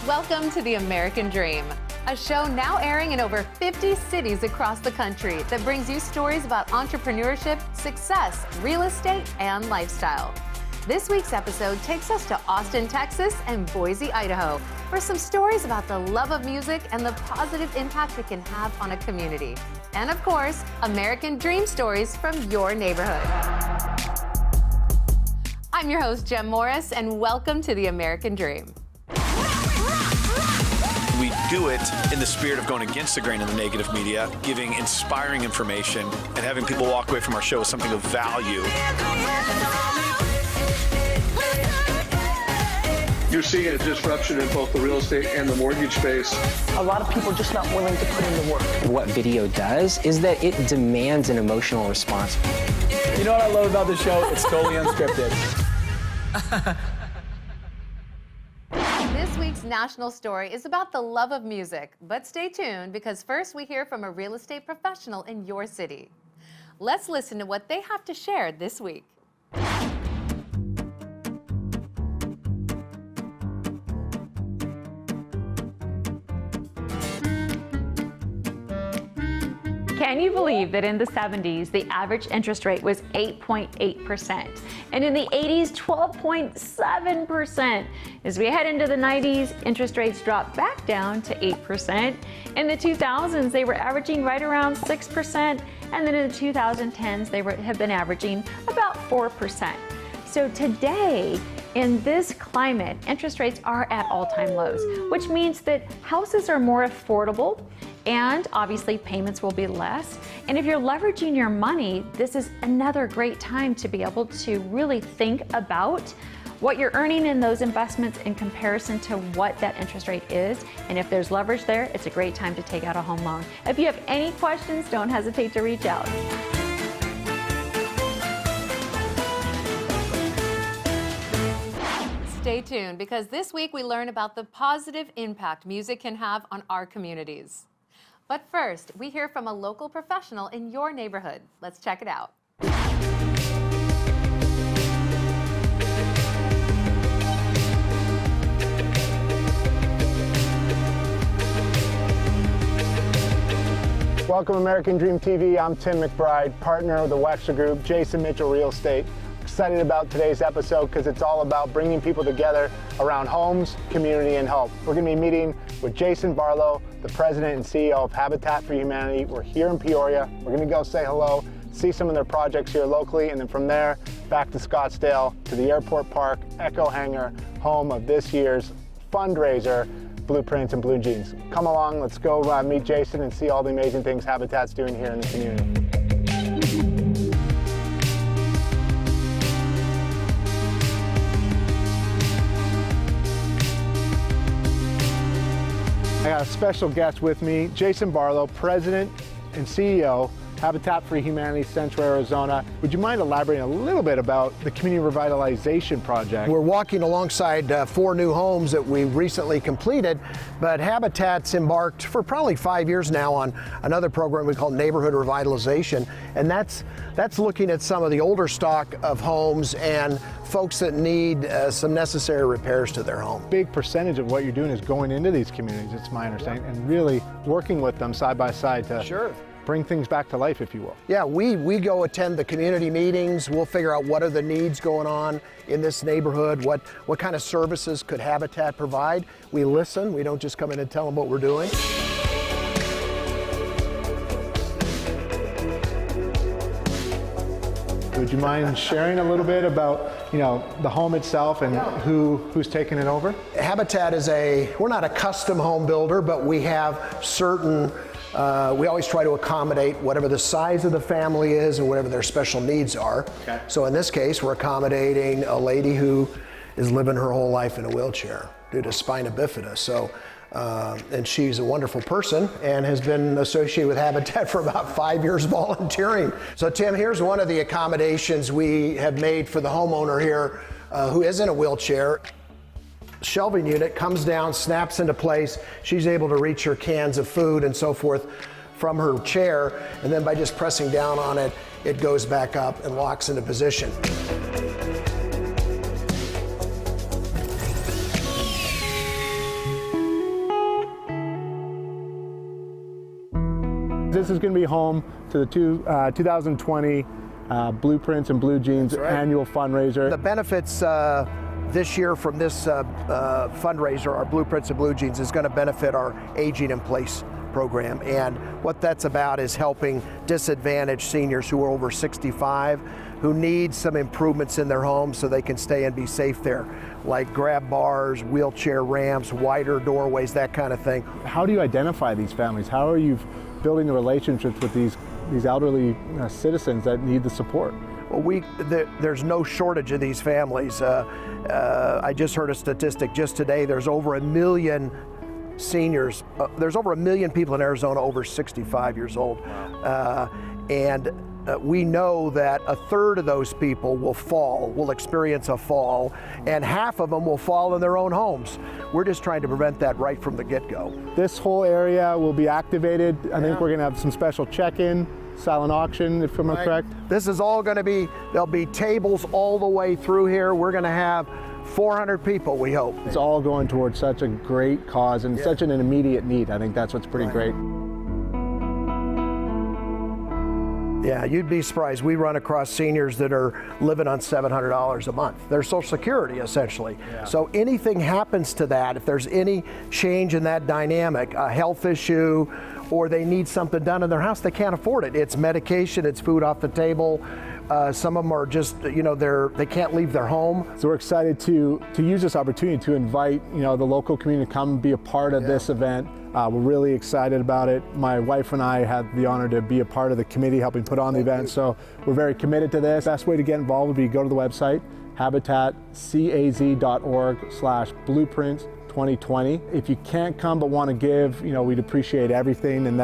Welcome to The American Dream, a show now airing in over 50 cities across the country that brings you stories about entrepreneurship, success, real estate, and lifestyle. This week's episode takes us to Austin, Texas, and Boise, Idaho, for some stories about the love of music and the positive impact it can have on a community. And of course, American Dream stories from your neighborhood. I'm your host, Jem Morris, and welcome to The American Dream. We do it in the spirit of going against the grain of the negative media, giving inspiring information, and having people walk away from our show with something of value. You're seeing a disruption in both the real estate and the mortgage space. A lot of people are just not willing to put in the work. What video does is that it demands an emotional response. You know what I love about the show? It's totally unscripted. This week's national story is about the love of music, but stay tuned because first we hear from a real estate professional in your city. Let's listen to what they have to share this week. Can you believe that in the 70s, the average interest rate was 8.8%, and in the 80s, 12.7%? As we head into the 90s, interest rates dropped back down to 8%. In the 2000s, they were averaging right around 6%, and then in the 2010s, they have been averaging about 4%. So today, in this climate, interest rates are at all-time lows, which means that houses are more affordable, and obviously payments will be less. And if you're leveraging your money, this is another great time to be able to really think about what you're earning in those investments in comparison to what that interest rate is. And if there's leverage there, it's a great time to take out a home loan. If you have any questions, don't hesitate to reach out. Stay tuned because this week we learn about the positive impact music can have on our communities. But first, we hear from a local professional in your neighborhood. Let's check it out. Welcome American Dream TV. I'm Tim McBride, partner of the Wexler Group, Jason Mitchell Real Estate. Excited about today's episode because it's all about bringing people together around homes, community, and hope. We're going to be meeting with Jason Barlow, the president and CEO of Habitat for Humanity. We're here in Peoria. We're going to go say hello, see some of their projects here locally, and then from there, back to Scottsdale, to the Airport Park, Echo Hangar, home of this year's fundraiser, Blueprints and Blue Jeans. Come along, let's go meet Jason and see all the amazing things Habitat's doing here in the community. I got a special guest with me, Jason Barlow, President and CEO, Habitat for Humanity, Central Arizona. Would you mind elaborating a little bit about the community revitalization project? We're walking alongside 4 new homes that we recently completed, but Habitat's embarked for probably 5 years now on another program we call Neighborhood Revitalization, and that's looking at some of the older stock of homes and folks that need some necessary repairs to their home. Big percentage of what you're doing is going into these communities, it's my understanding, and really working with them side by side to bring things back to life, if you will. Yeah, we go attend the community meetings. We'll figure out what are the needs going on in this neighborhood, what kind of services could Habitat provide. We listen, we don't just come in and tell them what we're doing. Would you mind sharing a little bit about, the home itself and who's taking it over? Habitat is we're not a custom home builder, but we have certain we always try to accommodate whatever the size of the family is and whatever their special needs are. Okay. So in this case, we're accommodating a lady who is living her whole life in a wheelchair due to spina bifida. So, and she's a wonderful person and has been associated with Habitat for about 5 years volunteering. So Tim, here's one of the accommodations we have made for the homeowner here who is in a wheelchair. Shelving unit comes down, snaps into place. She's able to reach her cans of food and so forth from her chair, and then by just pressing down on it, it goes back up and locks into position. This is going to be home to the 2020 Blueprints and Blue Jeans annual fundraiser. The benefits this year from this fundraiser, our Blueprints and Blue Jeans, is going to benefit our Aging in Place program. And what that's about is helping disadvantaged seniors who are over 65 who need some improvements in their homes so they can stay and be safe there, like grab bars, wheelchair ramps, wider doorways, that kind of thing. How do you identify these families? How are you building the relationships with these elderly citizens that need the support? Well, there's no shortage of these families. I just heard a statistic just today. There's over 1 million seniors. There's over 1 million people in Arizona over 65 years old. And we know that 1/3 of those people will experience a fall, and half of them will fall in their own homes. We're just trying to prevent that right from the get-go. This whole area will be activated. I think we're going to have some special check-in, silent auction, if I'm correct. This is all going to be, there'll be tables all the way through here. We're going to have 400 people, we hope. It's all going towards such a great cause and such an immediate need. I think that's what's pretty great. Yeah, you'd be surprised. We run across seniors that are living on $700 a month. Their Social Security, essentially. Yeah. So anything happens to that, if there's any change in that dynamic, a health issue, or they need something done in their house, they can't afford it. It's medication, it's food off the table. Some of them are just, they can't leave their home. So we're excited to use this opportunity to invite, the local community to come be a part of this event. We're really excited about it. My wife and I had the honor to be a part of the committee helping put on the event, so we're very committed to this. Best way to get involved would be go to the website, habitatcaz.org/blueprints2020. If you can't come but want to give, we'd appreciate everything. And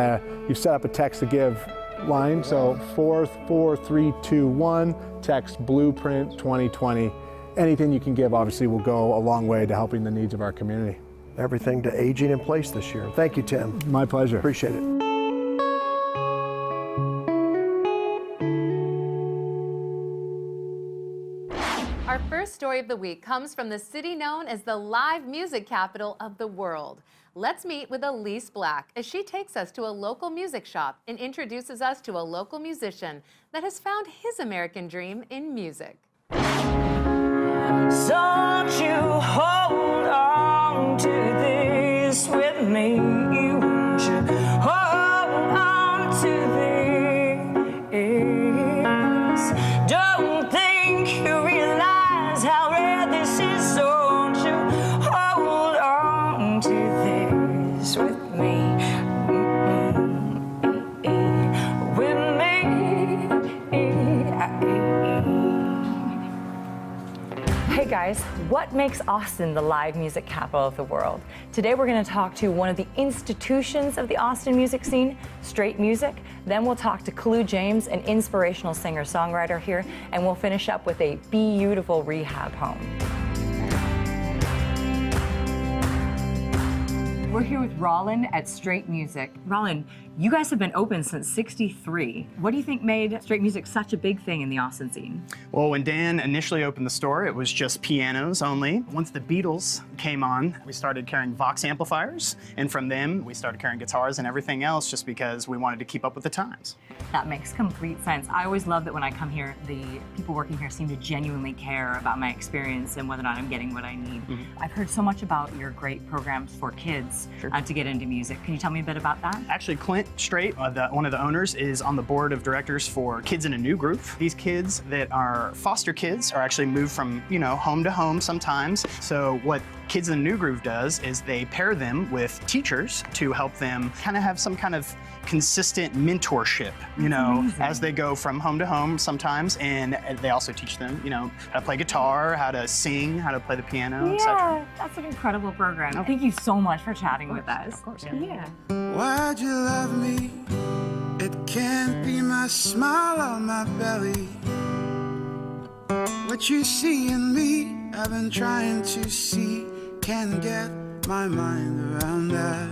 you've set up a text to give line, so 44321, text Blueprint 2020. Anything you can give obviously will go a long way to helping the needs of our community. Everything to Aging in Place this year. Thank you, Tim. My pleasure. Appreciate it. Our first story of the week comes from the city known as the live music capital of the world. Let's meet with Elise Black as she takes us to a local music shop and introduces us to a local musician that has found his American dream in music. Don't you hold on to this with me. Won't you hold on to this? Don't think you realize how rare this is. Don't you hold on to this with me. With me. Hey guys, what makes Austin the live music capital of the world? Today we're going to talk to one of the institutions of the Austin music scene, Straight Music. Then we'll talk to Clue James, an inspirational singer-songwriter here, and we'll finish up with a beautiful rehab home. We're here with Rollin at Straight Music. Rollin, you guys have been open since '63. What do you think made Straight Music such a big thing in the Austin scene? Well, when Dan initially opened the store, it was just pianos only. Once the Beatles came on, we started carrying Vox amplifiers, and from them, we started carrying guitars and everything else just because we wanted to keep up with the times. That makes complete sense. I always love that when I come here, the people working here seem to genuinely care about my experience and whether or not I'm getting what I need. Mm-hmm. I've heard so much about your great programs for kids to get into music. Can you tell me a bit about that? Actually, Clint Straight, one of the owners, is on the board of directors for Kids in a New Groove. These kids that are foster kids are actually moved from, home to home sometimes. So what Kids in a New Groove does is they pair them with teachers to help them kind of have some kind of consistent mentorship, as they go from home to home sometimes. And they also teach them, how to play guitar, how to sing, how to play the piano, etc. That's an incredible program. Oh. Thank you so much for chatting with us. Of course, yeah. Why'd you love me? It can't be my smile on my belly. What you see in me, I've been trying to see. Can't get my mind around that.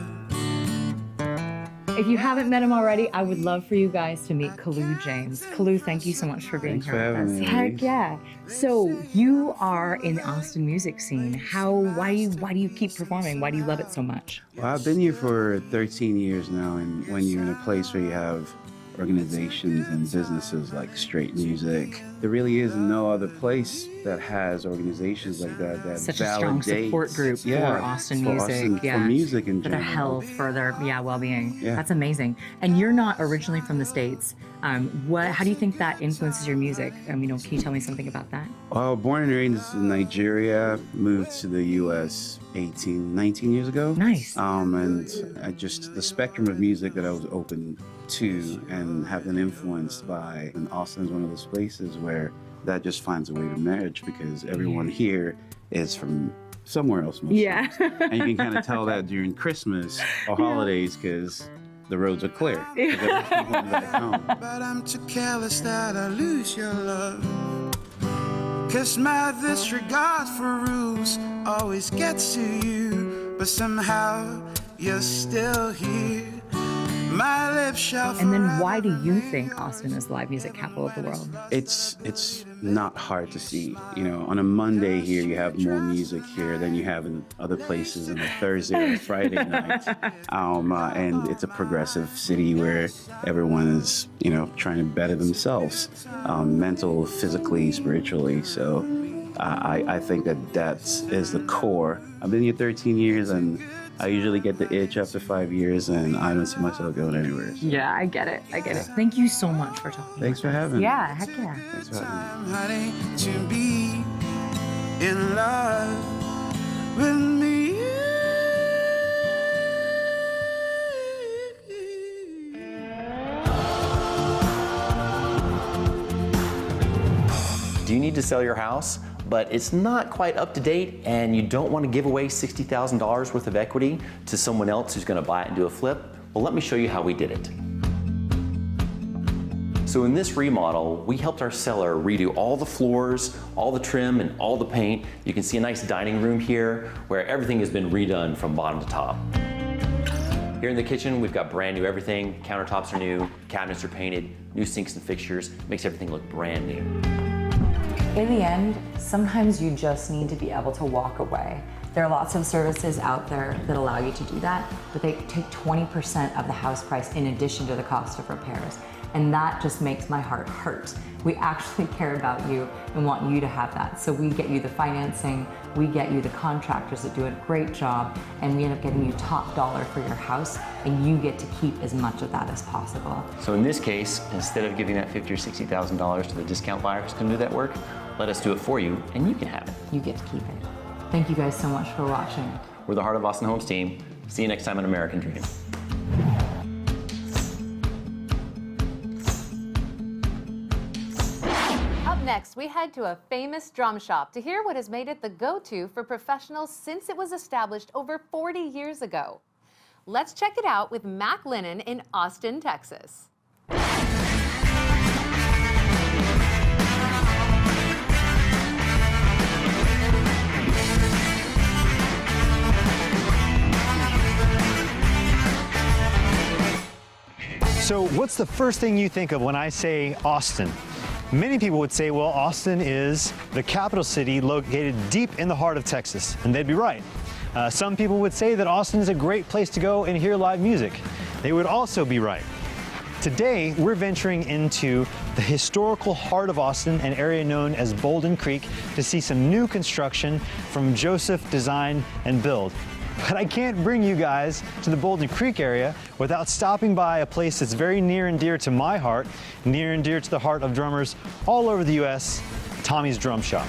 If you haven't met him already, I would love for you guys to meet Kalu James. Kalu, thank you so much for being Thanks here for with having us. me, Heck Elise. yeah. So you are in the Austin music scene. Why do you keep performing? Why do you love it so much? Well, I've been here for 13 years now, and when you're in a place where you have organizations and businesses like Straight Music, there really is no other place that has organizations like that Such a strong support group for Austin music, for music in for their general. health, for their well-being. Yeah. That's amazing. And you're not originally from the States. How do you think that influences your music? Can you tell me something about that? Well, born and raised in Nigeria, moved to the U.S. 19 years ago. Nice. And the spectrum of music that I was open to and have been influenced by. And Austin is one of those places where that just finds a way to merge because everyone here is from somewhere else. Mostly. Yeah. And you can kind of tell that during Christmas or holidays because the roads are clear. But I'm too careless that I lose your love. 'Cause my disregard for rules always gets to you. But somehow you're still here. My lips shall And then why do you think Austin is the live music capital of the world? It's not hard to see. On a Monday here, you have more music here than you have in other places on a Thursday or Friday night. And it's a progressive city where everyone is, trying to better themselves, mental, physically, spiritually. So I think that is the core. I've been here 13 years and I usually get the itch after 5 years, and I don't see myself going anywhere. So. Yeah, I get it. Thank you so much for talking. Thanks for having me. Yeah, heck yeah. Thanks for having me. honey, to be in love with me. Do you need to sell your house, but it's not quite up to date and you don't want to give away $60,000 worth of equity to someone else who's going to buy it and do a flip? Well, let me show you how we did it. So in this remodel, we helped our seller redo all the floors, all the trim, and all the paint. You can see a nice dining room here where everything has been redone from bottom to top. Here in the kitchen, we've got brand new everything. Countertops are new, cabinets are painted, new sinks and fixtures, makes everything look brand new. In the end, sometimes you just need to be able to walk away. There are lots of services out there that allow you to do that, but they take 20% of the house price in addition to the cost of repairs. And that just makes my heart hurt. We actually care about you and want you to have that. So we get you the financing, we get you the contractors that do a great job, and we end up getting you top dollar for your house, and you get to keep as much of that as possible. So in this case, instead of giving that $50,000 or $60,000 to the discount buyer who's gonna do that work, let us do it for you, and you can have it. You get to keep it. Thank you guys so much for watching. We're the Heart of Austin Homes team. See you next time on American Dream. Up next, we head to a famous drum shop to hear what has made it the go-to for professionals since it was established over 40 years ago. Let's check it out with Mac Lennon in Austin, Texas. So what's the first thing you think of when I say Austin? Many people would say, well, Austin is the capital city located deep in the heart of Texas, and they'd be right. Some people would say that Austin is a great place to go and hear live music. They would also be right. Today, we're venturing into the historical heart of Austin, an area known as Bolden Creek, to see some new construction from Joseph Design and Build. But I can't bring you guys to the Bolden Creek area without stopping by a place that's very near and dear to my heart, near and dear to the heart of drummers all over the U.S., Tommy's Drum Shop.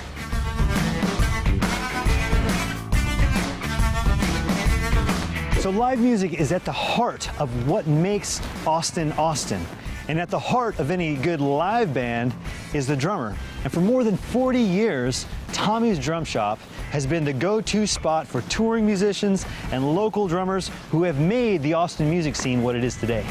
So live music is at the heart of what makes Austin, Austin. And at the heart of any good live band is the drummer. And for more than 40 years, Tommy's Drum Shop has been the go-to spot for touring musicians and local drummers who have made the Austin music scene what it is today.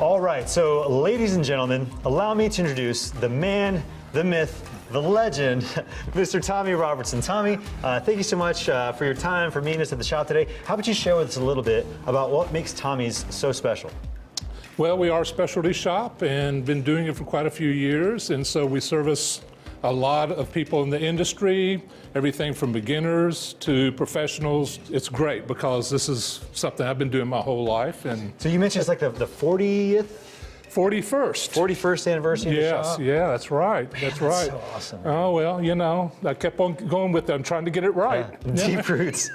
All right, so ladies and gentlemen, allow me to introduce the man the myth, the legend, Mr. Tommy Robertson. Tommy, thank you so much for your time, for meeting us at the shop today. How about you share with us a little bit about what makes Tommy's so special? Well, we are a specialty shop and been doing it for quite a few years, and so we service a lot of people in the industry, everything from beginners to professionals. It's great because this is something I've been doing my whole life. And so you mentioned it's like the 40th? 41st anniversary of the Yes, shop? yeah, that's right. That's right. so awesome. Oh, well, you know, I kept on going with them, trying to get it right. Deep roots.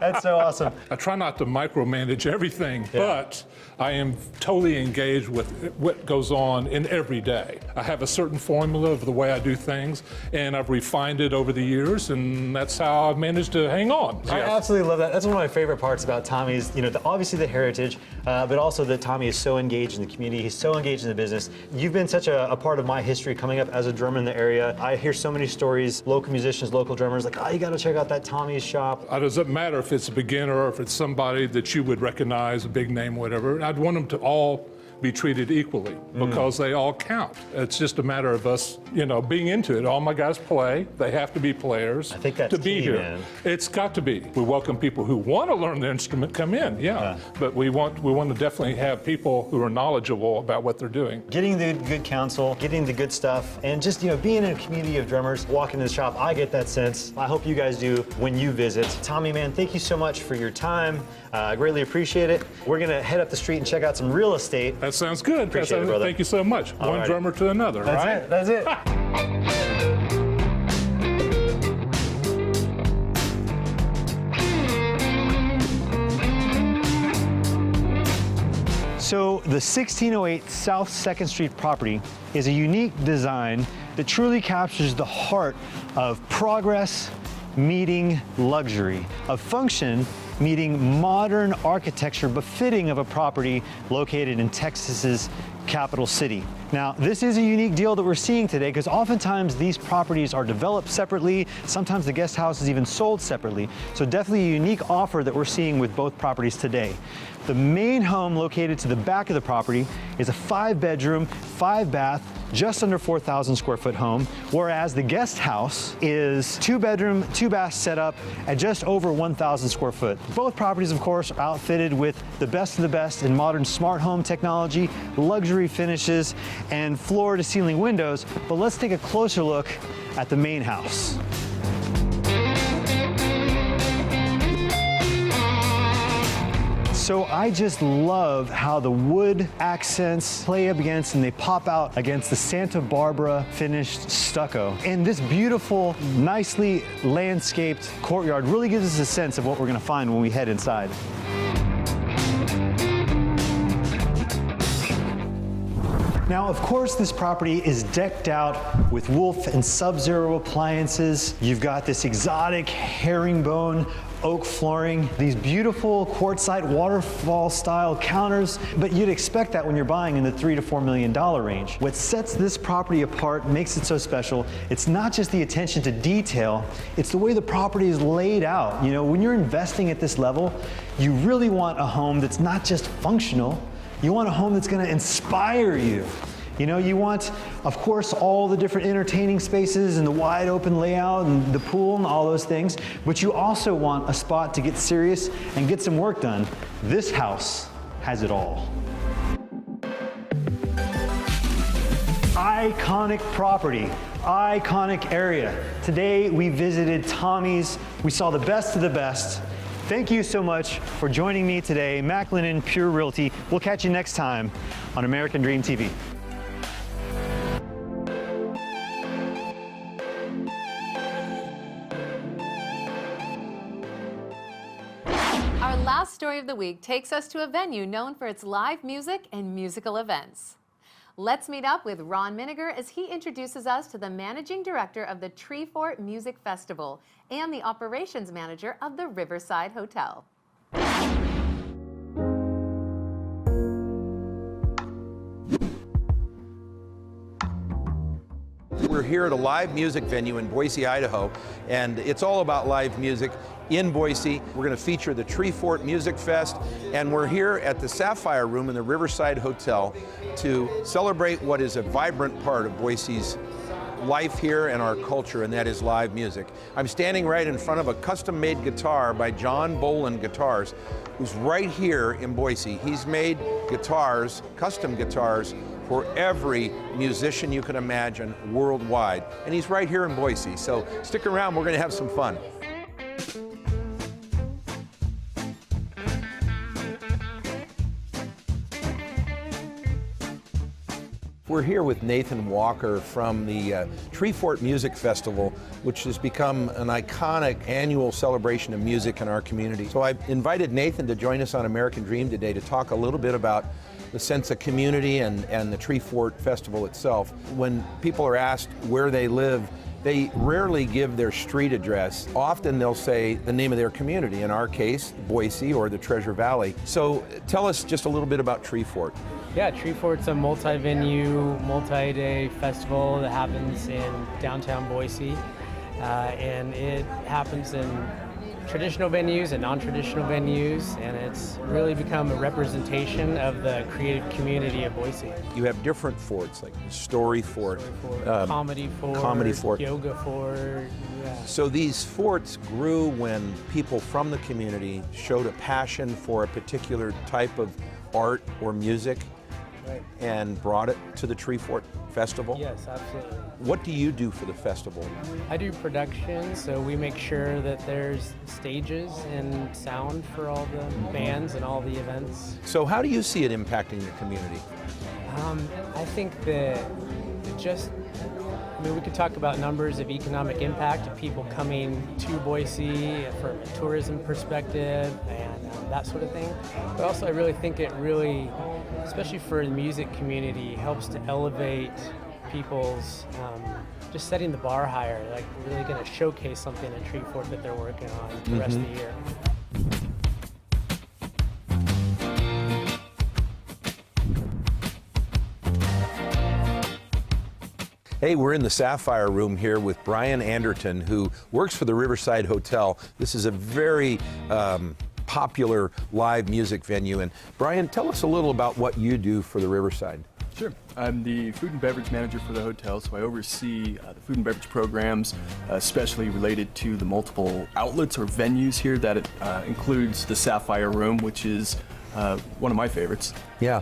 That's so awesome. I try not to micromanage everything, but I am totally engaged with what goes on in every day. I have a certain formula of the way I do things, and I've refined it over the years, and that's how I've managed to hang on. I absolutely love that. That's one of my favorite parts about Tommy's, you know, obviously the heritage, but also that Tommy is so engaged in the community. He's so engaged in the business. You've been such a part of my history coming up as a drummer in the area. I hear so many stories, local musicians, local drummers, like, oh, you got to check out that Tommy's shop. It doesn't matter if it's a beginner or if it's somebody that you would recognize, a big name, whatever. I'd want them to all be treated equally because they all count. It's just a matter of us, you know, being into it. All my guys play. They have to be players. I think that's to be key, here. man. It's got to be. We welcome people who want to learn the instrument come in, but we want to definitely have people who are knowledgeable about what they're doing. Getting the good counsel, getting the good stuff, and just, you know, being in a community of drummers, walking in the shop, I get that sense. I hope you guys do when you visit. Tommy, man, thank you so much for your time. I greatly appreciate it. We're gonna head up the street and check out some real estate. That sounds good. Appreciate it, brother. Thank you so much. All One righty. drummer to another, That's right? it. That's it. So the 1608 South 2nd Street property is a unique design that truly captures the heart of progress meeting luxury, of function meeting modern architecture befitting of a property located in Texas's capital city. Now, this is a unique deal that we're seeing today because oftentimes these properties are developed separately. Sometimes the guest house is even sold separately. So definitely a unique offer that we're seeing with both properties today. The main home located to the back of the property is a 5-bedroom, 5-bath, just under 4,000 square foot home, whereas the guest house is 2-bedroom, 2-bath setup at just over 1,000 square foot. Both properties, of course, are outfitted with the best of the best in modern smart home technology, luxury finishes, and floor-to-ceiling windows. But let's take a closer look at the main house. So I just love how the wood accents play up against and they pop out against the Santa Barbara finished stucco. And this beautiful, nicely landscaped courtyard really gives us a sense of what we're gonna find when we head inside. Now, of course, this property is decked out with Wolf and Sub-Zero appliances. You've got this exotic herringbone oak flooring, these beautiful quartzite waterfall style counters, but you'd expect that when you're buying in the $3 to $4 million range. What sets this property apart, makes it so special, it's not just the attention to detail, it's the way the property is laid out. You know, when you're investing at this level, you really want a home that's not just functional, you want a home that's gonna inspire you. You know, you want, of course, all the different entertaining spaces and the wide open layout and the pool and all those things, but you also want a spot to get serious and get some work done. This house has it all. Iconic property, iconic area. Today we visited Tommy's, we saw the best of the best. Thank you so much for joining me today, Mac Lennon, Pure Realty. We'll catch you next time on American Dream TV. Our last story of the week takes us to a venue known for its live music and musical events. Let's meet up with Ron Miniger as he introduces us to the managing director of the Treefort Music Festival and the operations manager of the Riverside Hotel. We're here at a live music venue in Boise, Idaho, and it's all about live music in Boise. We're going to feature the Treefort Music Fest, and we're here at the Sapphire Room in the Riverside Hotel to celebrate what is a vibrant part of Boise's life here and our culture, and that is live music. I'm standing right in front of a custom-made guitar by John Boland Guitars, who's right here in Boise. He's made guitars, custom guitars, for every musician you can imagine worldwide. And he's right here in Boise, so stick around, we're gonna have some fun. We're here with Nathan Walker from the Treefort Music Festival, which has become an iconic annual celebration of music in our community. So I invited Nathan to join us on American Dream today to talk a little bit about the sense of community and the Treefort Festival itself. When people are asked where they live, they rarely give their street address. Often they'll say the name of their community, in our case, Boise or the Treasure Valley. So tell us just a little bit about Treefort. Yeah, Treefort's a multi-venue, multi-day festival that happens in downtown Boise. And it happens in traditional venues and non-traditional venues, and it's really become a representation of the creative community of Boise. You have different forts, like Story Fort, Comedy Fort, Yoga Fort. Yeah. So these forts grew when people from the community showed a passion for a particular type of art or music. Right. And brought it to the Treefort Festival? Yes, absolutely. What do you do for the festival? I do production, so we make sure that there's stages and sound for all the bands and all the events. So how do you see it impacting the community? I think that we could talk about numbers of economic impact of people coming to Boise from a tourism perspective and that sort of thing. But also I really think it really, especially for the music community, helps to elevate people's, just setting the bar higher, like really going to showcase something in Treefort that they're working on the rest of the year. Hey, we're in the Sapphire Room here with Brian Anderton, who works for the Riverside Hotel. This is a very popular live music venue. And Brian, tell us a little about what you do for the Riverside. Sure. I'm the food and beverage manager for the hotel, so I oversee the food and beverage programs, especially related to the multiple outlets or venues here. That it includes the Sapphire Room, which is one of my favorites. Yeah.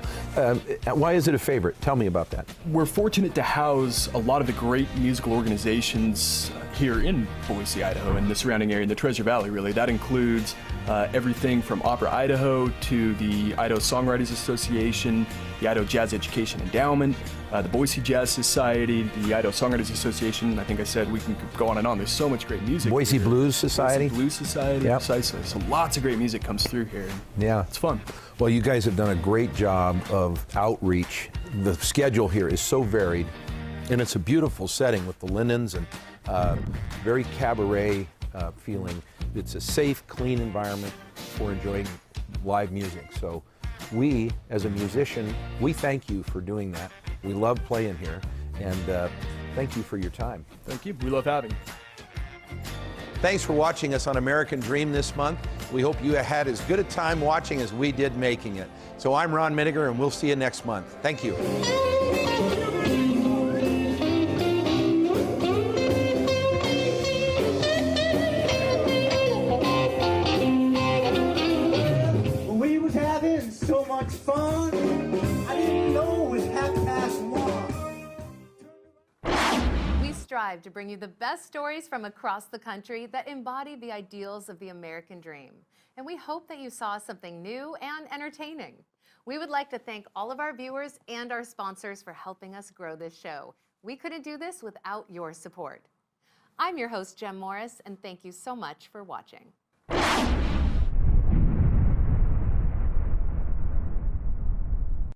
Why is it a favorite? Tell me about that. We're fortunate to house a lot of the great musical organizations here in Boise, Idaho, and the surrounding area, in the Treasure Valley, really. That includes everything from Opera Idaho to the Idaho Songwriters Association, the Idaho Jazz Education Endowment, the Boise Jazz Society, the Idaho Songwriters Association. I think I said we can go on and on. There's so much great music. Boise here. Blues Society? Boise Blues Society, Yep. precisely. So lots of great music comes through here. Yeah. It's fun. Well, you guys have done a great job of outreach. The schedule here is so varied, and it's a beautiful setting with the linens and very cabaret feeling. It's a safe, clean environment for enjoying live music. So we, as a musician, we thank you for doing that. We love playing here, and thank you for your time. Thank you. We love having you. Thanks for watching us on American Dream this month. We hope you had as good a time watching as we did making it. So I'm Ron Miniger, and we'll see you next month. Thank you. We was having so much fun, I didn't know it was 1:30. We strive to bring you the best stories from across the country that embody the ideals of the American dream. And we hope that you saw something new and entertaining. We would like to thank all of our viewers and our sponsors for helping us grow this show. We couldn't do this without your support. I'm your host, Jem Morris, and thank you so much for watching.